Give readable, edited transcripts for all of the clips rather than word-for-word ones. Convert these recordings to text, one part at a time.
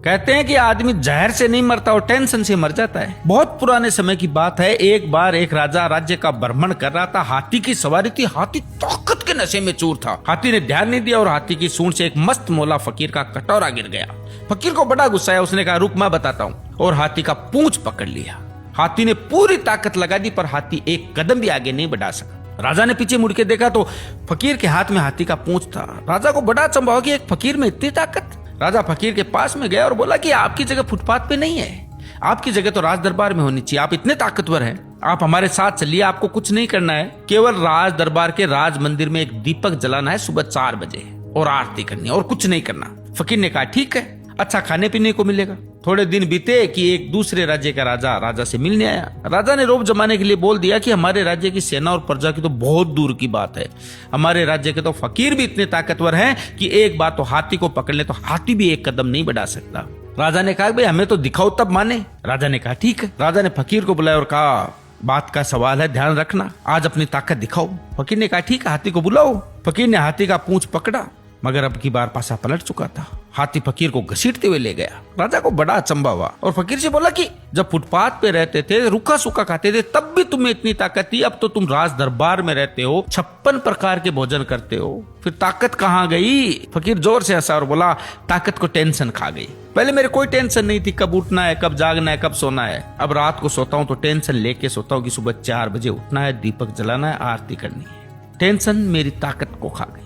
कहते हैं कि आदमी जहर से नहीं मरता और टेंशन से मर जाता है। बहुत पुराने समय की बात है। एक बार एक राजा राज्य का भ्रमण कर रहा था। हाथी की सवारी थी। हाथी ताकत के नशे में चूर था। हाथी ने ध्यान नहीं दिया और हाथी की सूंड से एक मस्त मोला फकीर का कटोरा गिर गया। फकीर को बड़ा गुस्सा आया। उसने कहा रुक मैं बताता हूँ, और हाथी का पूंछ पकड़ लिया। हाथी ने पूरी ताकत लगा दी पर हाथी एक कदम भी आगे नहीं बढ़ा सका। राजा ने पीछे मुड़ के देखा तो फकीर के हाथ में हाथी का पूंछ था। राजा को बड़ा अचंभा हुआ कि एक फकीर में इतनी ताकत। राजा फकीर के पास में गया और बोला कि आपकी जगह फुटपाथ पे नहीं है, आपकी जगह तो राज दरबार में होनी चाहिए। आप इतने ताकतवर हैं, आप हमारे साथ चलिए। आपको कुछ नहीं करना है, केवल राज दरबार के राज मंदिर में एक दीपक जलाना है सुबह 4 बजे और आरती करनी है और कुछ नहीं करना। फकीर ने कहा ठीक है, अच्छा खाने पीने को मिलेगा। थोड़े दिन बीते कि एक दूसरे राज्य का राजा से मिलने आया। राजा ने रोब जमाने के लिए बोल दिया कि हमारे राज्य की सेना और प्रजा की तो बहुत दूर की बात है, हमारे राज्य के तो फकीर भी इतने ताकतवर हैं कि एक बार तो हाथी को पकड़ ले तो हाथी भी एक कदम नहीं बढ़ा सकता। राजा ने कहा भाई हमें तो दिखाओ तब माने। राजा ने कहा ठीक है। राजा ने फकीर को बुलाया और कहा बात का सवाल है, ध्यान रखना, आज अपनी ताकत दिखाओ। फकीर ने कहा ठीक है, हाथी को बुलाओ। फकीर ने हाथी का पूंछ पकड़ा मगर अब की बार पासा पलट चुका था। हाथी फकीर को घसीटते हुए ले गया। राजा को बड़ा अचंभा हुआ और फकीर से बोला कि जब फुटपाथ पे रहते थे, रूखा सूखा खाते थे, तब भी तुम्हें इतनी ताकत थी, अब तो तुम राज दरबार में रहते हो, 56 प्रकार के भोजन करते हो, फिर ताकत कहाँ गई? फकीर जोर से हंसा और बोला ताकत को टेंशन खा गई। पहले मेरे कोई टेंशन नहीं थी, कब उठना है, कब जागना है, कब सोना है। अब रात को सोता हूँ तो टेंशन लेके सोता हूँ कि सुबह 4 बजे उठना है, दीपक जलाना है, आरती करनी है। टेंशन मेरी ताकत को खा गई।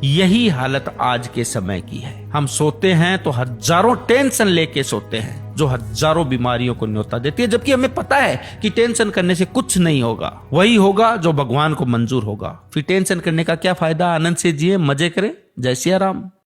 यही हालत आज के समय की है। हम सोते हैं तो हजारों टेंशन लेके सोते हैं जो हजारों बीमारियों को न्योता देती है, जबकि हमें पता है कि टेंशन करने से कुछ नहीं होगा, वही होगा जो भगवान को मंजूर होगा। फिर टेंशन करने का क्या फायदा? आनंद से जिए, मजे करें। जय सिया राम।